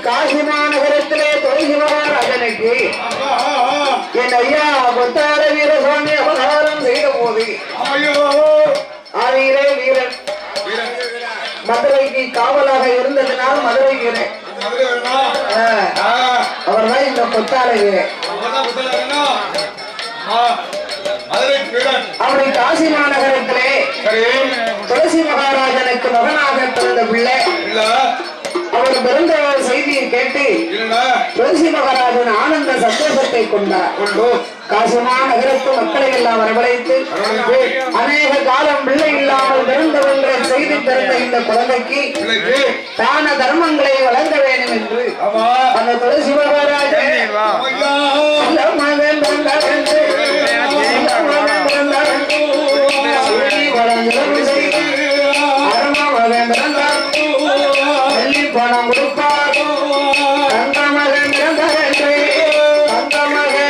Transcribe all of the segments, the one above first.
காசி மாநகரத்திலே துளசி மகாராஜனுக்கு என் ஐயா கொத்தார வீரசுவாமி அவதாரம் செய்த போது ஆதியிலே வீரன் மதுரைக்கு காவலாக இருந்ததுனால் மதுரை வீரன் அவர்தான் இந்த கொத்தார வீரன். அப்படி காசி மாநகரத்திலே துளசி மகாராஜனுக்கு மகனாக பிறந்த பிள்ளை அவர் பிறந்த செய்தியை கேட்டு துளசி மகாராஜன் ஆனந்த சந்தோஷத்தை கொண்டார். காசி மாநகரத்து மக்களை எல்லாம் வரவழைத்து அநேக காலம் பிள்ளை இல்லாமல் பிறந்தவென்ற செய்தி பிறந்த இந்த குழந்தைக்கு தான தர்மங்களை வழங்க வேண்டும் என்று அந்த துளசி மகாராஜன் பணம் கொடுப்பார். தந்த மகன் தந்த மகன்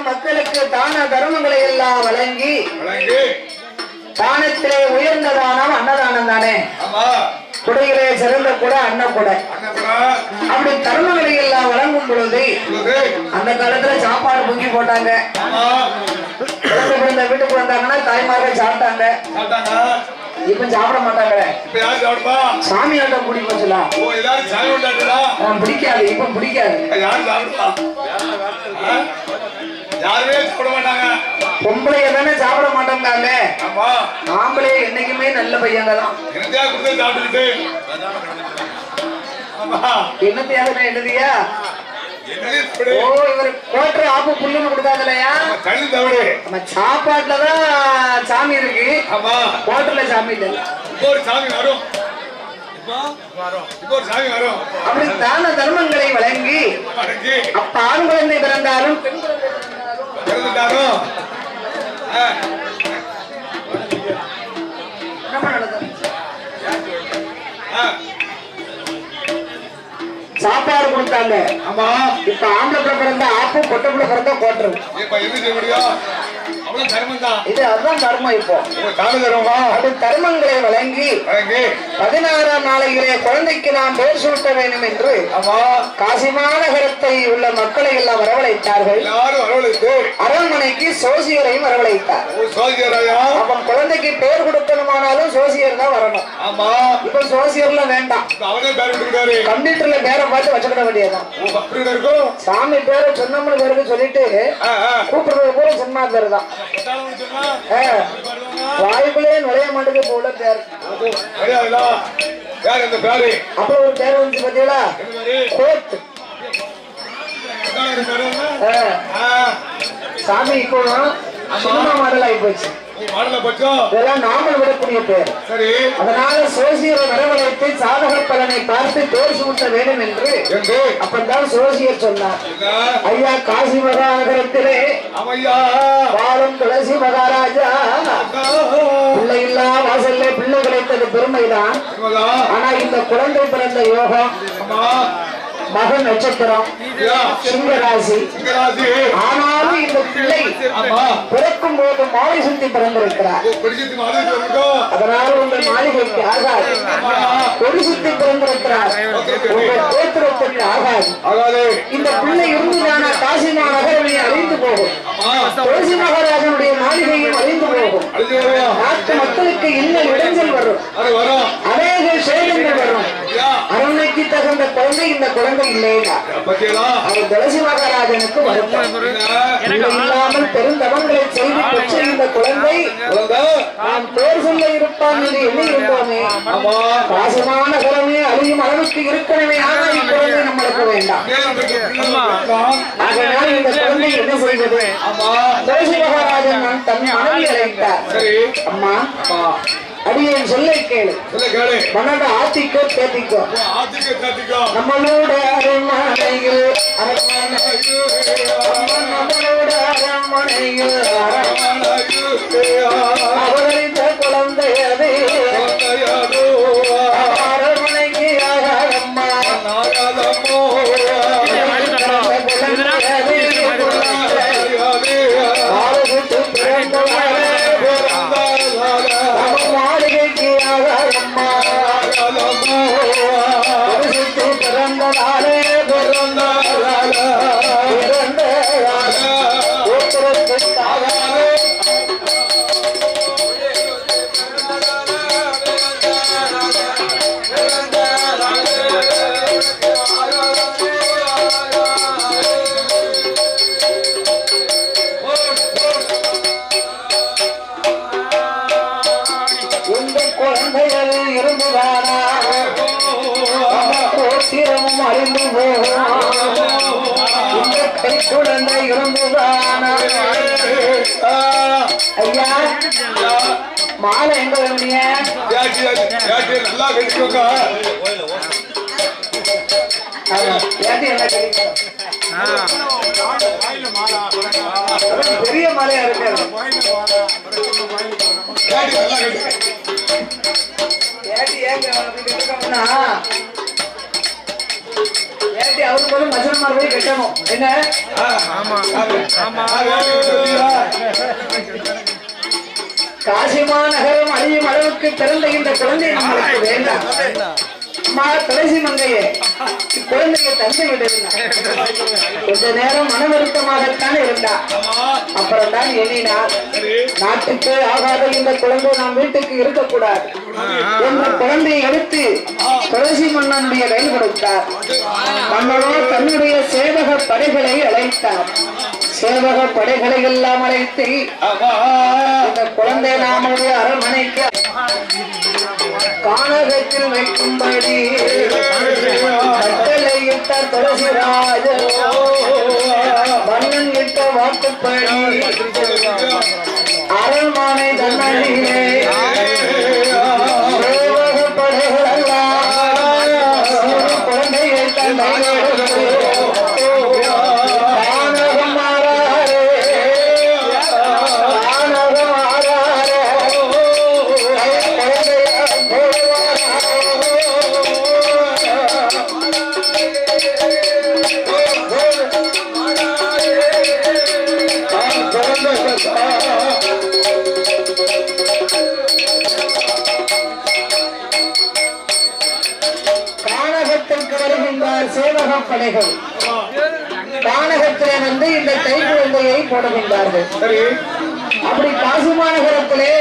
மக்களுக்கு தான தர்மங்களை எல்லாம் வழங்கி தானத்திலே உயர்ந்ததானம் அன்னதானம் தானே. குடையிலே சிறந்த கூட அன்ன கூட. அப்படி தர்மங்களை எல்லாம் வழங்கும் பொழுது அந்த காலத்துல சாப்பாடு பொங்கி போட்டாங்க. வீட்டுக்கு வந்தாங்கன்னா தாய்மார்கள் சாப்பிட்டாங்க. இப்ப சாப்பிட மாட்டாங்க. சாமி ஆட்டம் கூடி போச்சுலாம் பிடிக்காது. இப்ப பிடிக்காது. பொம்பளைய தானே சாப்பிட மாட்டோம்காங்க. ஆம்பளை என்னைக்குமே நல்ல பையங்க தான். என்னத்தையாக எழுதியா ஓ இவர் கோட்டை ஆப்பு புல்லுன்னு கொடுத்தாங்கல்லையா சாப்பாட்டுலதான் சாமி இருக்கு. கோட்டர்ல சாமி இல்ல. அப்படி தான தர்மங்களை வழங்கி அப்ப ஆண் குழந்தை பிறந்தாலும் பெண் குழந்தை பிறந்தாலும் சாப்பாடு கொடுத்தாங்க. ஆமா இப்ப ஆம்பளை பிறந்த ஆப்பு பொட்டை பிள்ளை பிறந்தா கோட்டரும். இது அதுதான் தர்மம். இப்போ தர்மங்களை வழங்கி 16ஆம் நாளையிலே குழந்தைக்கு நாம் பேர் சூட்ட வேண்டும் என்று காசி மாநகரத்தை உள்ள மக்களை எல்லாம் வரவழைத்தார்கள். அரண்மனைக்கு சோசியரையும் வரவழைத்தார். அவன் குழந்தைக்கு பேர் கொடுக்கணுமானாலும் சோசியர் தான் வரணும். இப்ப சோசியர்ல வேண்டாம். கம்ப்யூட்டர்ல பேரை பார்த்து வச்சுக்கிட வேண்டியதான். சாமி பேரை சொன்னோம்னு பேருக்கு சொல்லிட்டு கூப்பிடுறது கூட சொன்னா பேரு தான். வாய்க்குள்ளே நுழைய மாட்டேங்க போல பேர். அப்புறம் ஒரு பேர் வந்து பாத்தீங்களா கோட். சாமி இப்போ சினிமா மாடல் ஆகி போச்சு. இதெல்லாம் நாமல் விடக்கூடிய பேர். அதனால சோசியரை வரவழைத்து சாதக பலனை பார்த்து பேர் சூட்ட வேண்டும் என்று அப்பதான் சோசியர் சொன்னார். ஐயா காசி மகாநகரத்திலே வாழும் துளசி மகாராஜா பிள்ளை இல்லா வாசல்ல பிள்ளை கிடைத்தது பெருமைதான். ஆனா இந்த குழந்தை பிறந்த யோகம் மக நட்சத்திரம் சிங்கராசி. ஆனாலும் இந்த பிள்ளை பிறக்கும் போது மாலை சுத்தி பிறந்திருக்கிறார். அதனால் உங்கள் மாளிகைக்கு ஆகாது. கொடி சுத்தி பிறந்திருக்கிறார். உங்கள் கோத்திரத்திற்கு ஆகாது. இந்த பிள்ளை இருந்துதான காசிமா நகரமே அழிந்து போகும். துளசி மகாராஜனுடைய மாளிகையும் அழிந்து போகும். நாட்டு மக்களுக்கு இன்னும் இடைஞ்சல் வரும். அநேக சேதங்கள் வரும். அரண்மைக்கு தகுந்த குழந்தை இந்த குழந்தை இல்லையா? அவர் துளசி மகாராஜனுக்கு வருத்தம் இல்லாமல் பெருந்தவங்களை செய்து பெற்ற இந்த குழந்தை நாம் பேர் சொல்ல இருப்பான் என்று எண்ணி இருந்தோமே. பாசமான நகரமே அழியும் அளவுக்கு இருக்கணுமே. ஆனால் இக்குழந்தை நம்மளுக்கு வேண்டாம். ஆகையால் இந்த குழந்தை என்ன செய்வது? துளசி மகாராஜன் தன் மனைவி அழைத்தார். அம்மா, அடியேன் சொல்லை கேளு. மனத ஆத்திக்கோ தேத்திக்கோ. நம்மளோட அரண்மனையில் நம்மளோட அரண்மனையில் அவதரித்த குழந்தை அது அரண்மனைக்கு ஆகாதம்மா. குழந்தை இருந்துதான ஐயா மாலை எங்க வேண்டிய நல்லா கிடைக்குங்க. பெரிய மாலையா இருக்கு. அவருக்கு வந்து மச்சனமா போய் கட்டணும். என்ன காசிமா நகரம் அழியும் அளவுக்கு பிறந்த இந்த குழந்தை நம்மளுக்கு வேண்டாம். அம்மா துளசி மங்கையே, குழந்தைய தந்தை விடுங்க. கொஞ்ச நேரம் மன வருத்தமாகத்தான் இருந்தா. அப்புறம் தான் எண்ணினார், நாட்டுக்கு ஆகாத இந்த குழந்தை நாம் வீட்டுக்கு இருக்கக்கூடாது என்ற குழந்தையை எடுத்து துளசி மன்னனுடைய கை கொடுத்தார். மன்னனோ தன்னுடைய சேவக படைகளை அழைத்தார். சேவக படைகளை எல்லாம் அழைத்து இந்த குழந்தை நாமுடைய அரண்மனைக்கு கானகத்தில் வைக்கும்படி கட்டளையிட்ட துளசிராஜ மன்னன் இட்ட வாக்குப்படி அரண்மனை தன்னடியிலே சேவக படைகள் எல்லாம் குழந்தையை தந்தை படைகள் கானகத்திலே வந்து இந்த கை குழந்தையை போடுகின்றார்கள். அப்படி காசிமா நகரத்திலே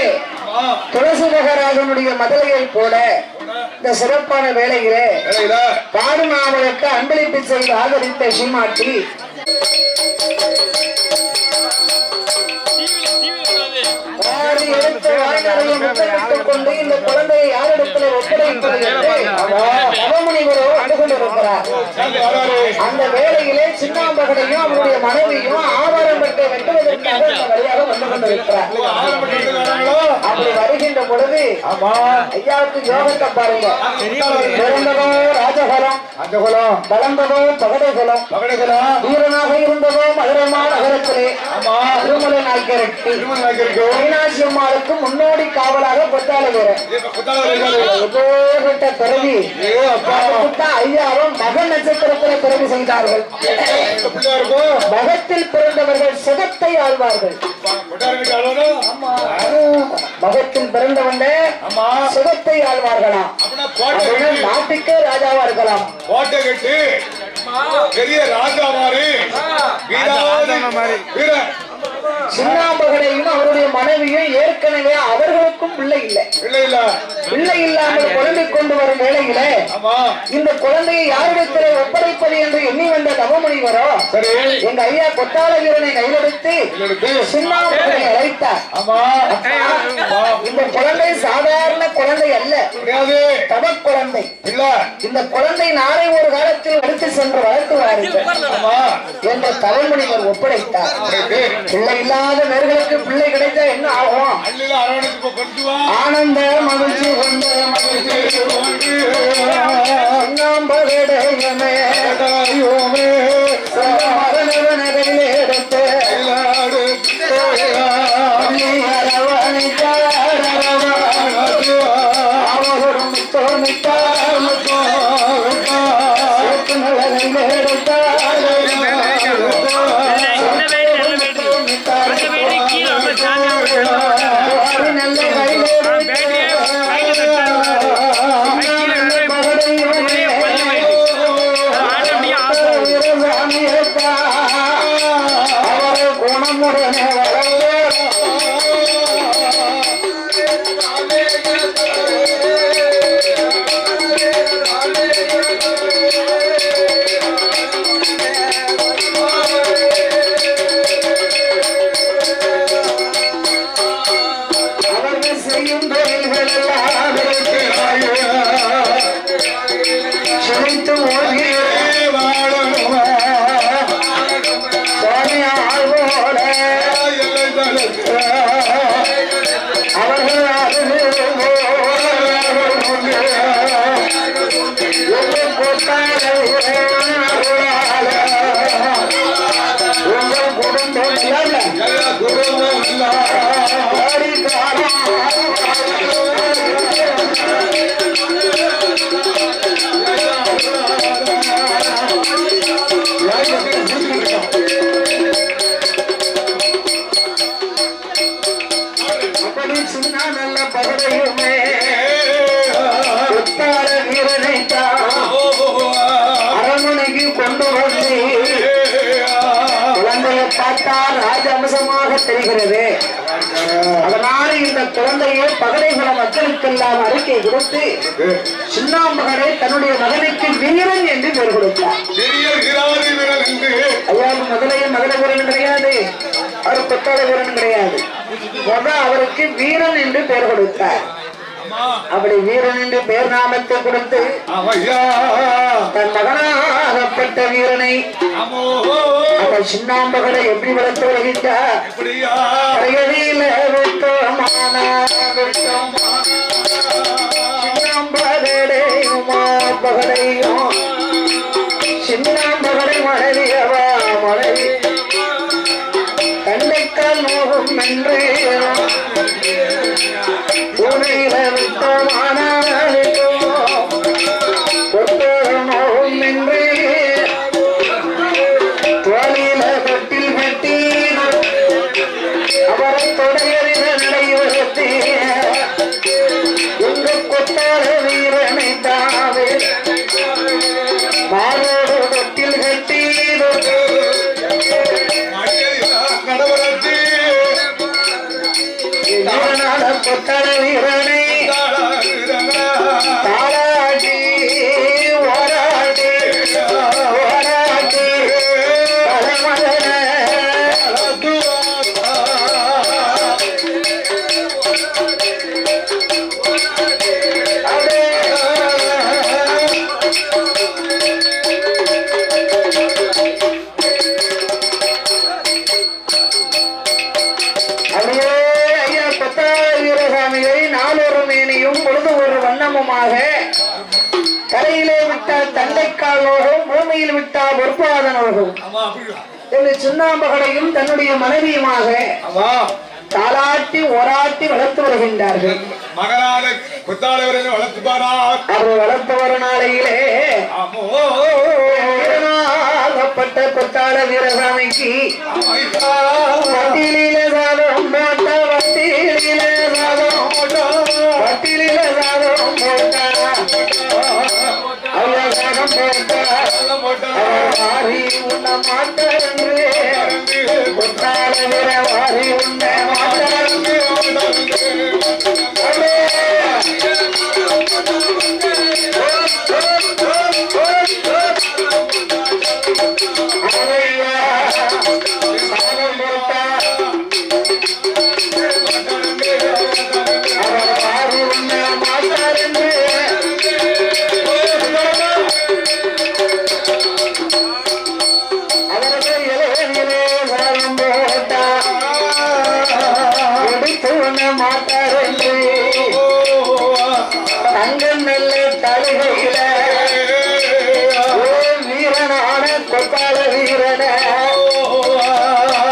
துளசி மகாராஜனுடைய மதலையை போட இந்த சிறப்பான வேளையிலே பாடுமாவளுக்கு அன்பளிப்பு செய்து ஆதரித்த சீமாட்டி எடுத்து வாய்நறைய முத்தமிட்டுக் கொண்டு இந்த குழந்தையை யாரிடத்தில் ஒப்படைப்பது என்று அவமுனிவரோ அணுகுகிறார். கொண்டிருக்கிறார். அந்த வேளையிலே சின்னாம்பகனையும் அவருடைய மனைவியும் ஆவாரம்பட்டை வெட்டுவதற்காக இந்த வழியாக வந்து கொண்டிருக்கிறார். அப்படி வருகின்ற பொழுது ஐயாவுக்கு யோகத்தை பாருங்க. பிறந்ததோ ராஜகுலம், வளர்ந்ததோ பகடைகுலம், வீரனாக இருந்ததோ மதுரமா நகரத்திலே திருமலை நாய்க்கருக்கு மீனாட்சி அம்மாளுக்கு முன்னோடி காவலாக கொத்தாள வீரன் பிறவி ஐயாவும் மக நட்சத்திரத்தில் பிறவி செய்தார்கள். மகத்தில் பிறந்தவர்கள் சுகத்தை ஆழ்வார்கள். மகத்தில் பிறந்தவங்க சுகத்தை ஆழ்வார்களாம். நாட்டுக்கே ராஜாவா இருக்கலாம். கோட்டை கட்டி பெரிய ராஜா சின்னாம்பகனையும் அவருடைய மனைவியும் ஏற்கனவே அவர்களுக்கும் பிள்ளை இல்லை. பிள்ளை இல்லாமல் குழந்தை கொண்டு வரும் வேளையில இந்த குழந்தையை யாரிடத்தில் ஒப்படைப்பது என்று எண்ணி வந்த தவமுனிவரோ எங்க ஐயா கொத்தாள வீரனை கையெடுத்து சின்னாம்பகனை அழைத்தார். இந்த குழந்தை சாதாரண குழந்தை அல்ல, தவ குழந்தை. இந்த குழந்தை நாளை ஒரு காலத்தில் எடுத்து சென்று வளர்த்துவார்கள் என்ற தவமுனிவர் ஒப்படைத்தார். பிள்ளை இல்லாத நேர்களுக்கு பிள்ளை கிடைத்தா என்ன ஆகும்? ஆனந்த மகிழ்ச்சி கொண்டு மரணவனகையிலே எடுத்து அவரும் அரண்மனைக்கு கொண்டு வந்து குழந்தையை பார்த்தால் ராஜவம்சமாக தெரிகிறது. அதனால இந்த குழந்தையை பகடைகுல மக்களுக்கெல்லாம் அறிக்கை கொடுத்து சின்னாம்பகனை தன்னுடைய மகனுக்கு வீரன் என்று பெயர் கொடுத்தார். ஐயாவுக்கு முதலையும் மதுரை வீரன் கிடையாது, அவர் கொத்தாள வீரன் கிடையாது. அவருக்கு வீரன் என்று பெயர் கொடுத்தார். அப்படி வீரன் என்று பெயர் நாமத்தை கொடுத்து தன் மகனாகப்பட்ட வீரனை அவர் சின்னாம்பகனை எப்படி வளர்த்து வருகின்றார்? சின்னாம்பகனையும் சின்னாம்பகனை மனைவியவா மனைவி தன்னைக்கால் நோகும் என்று வீரன் அப்படியே ஐயா கொத்தாள வீரசாமியை நாளொரு மேனியும் பொழுது ஒரு வண்ணமுமாக கரையிலே விட்டால் தண்டைக்கால் நோகும், பூமியில் விட்டால் பொற்பாத நோகும் என்று சுண்ணாம்பகளையும் தன்னுடைய மனைவியுமாக தாளாட்டி ஓராட்டி வளர்த்து வருகின்றார்கள். மகனால கொத்தாளவரை வளர்த்துப்பாரா? அவர் வளர்த்து வர நாளையிலே வீரனாகப்பட்ட கொத்தாள வீரசாமிக்கு வட்டியில சாதம் போட்ட வட்டியில சாதம் வட்டியில சாதம் போட்ட அவசாகம் போட்ட வாரி உண்ண மாட்டேன் கொத்தாள வீர வாரி உண்ண மாட்டேன் தங்கம் நல்ல தழுகையில வீரனான கொத்தாள வீரன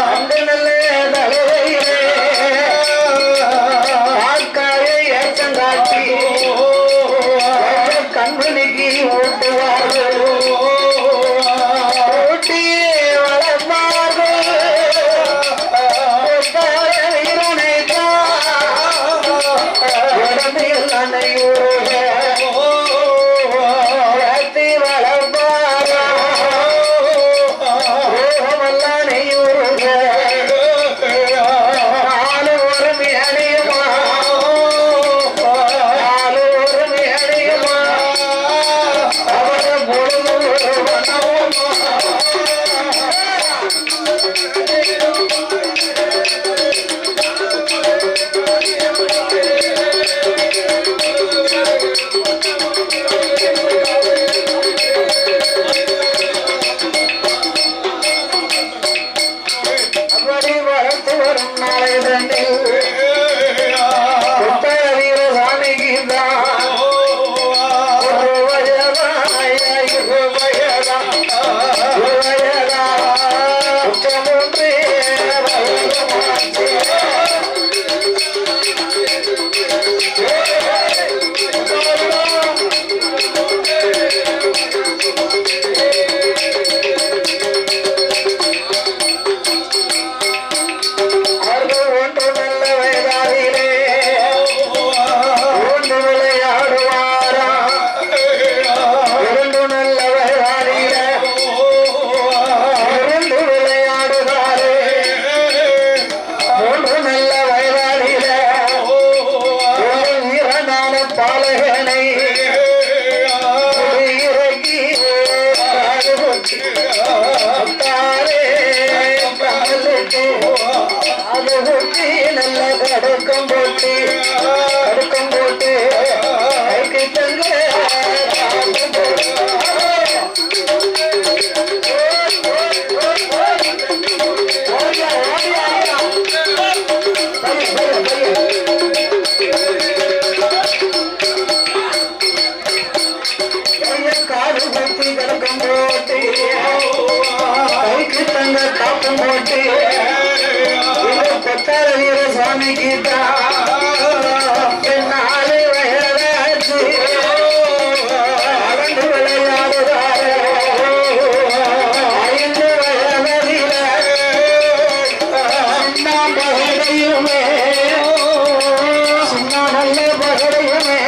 அந்த நல்ல தழுகையில ஆக்காயை ஏற்றங்காட்டி கண்மணிக்கு ஓட்டுவார்கள் ஓட்டியே வளர்ப்பார்கள் கொத்தாள வீரனை நல்ல பகடையுமே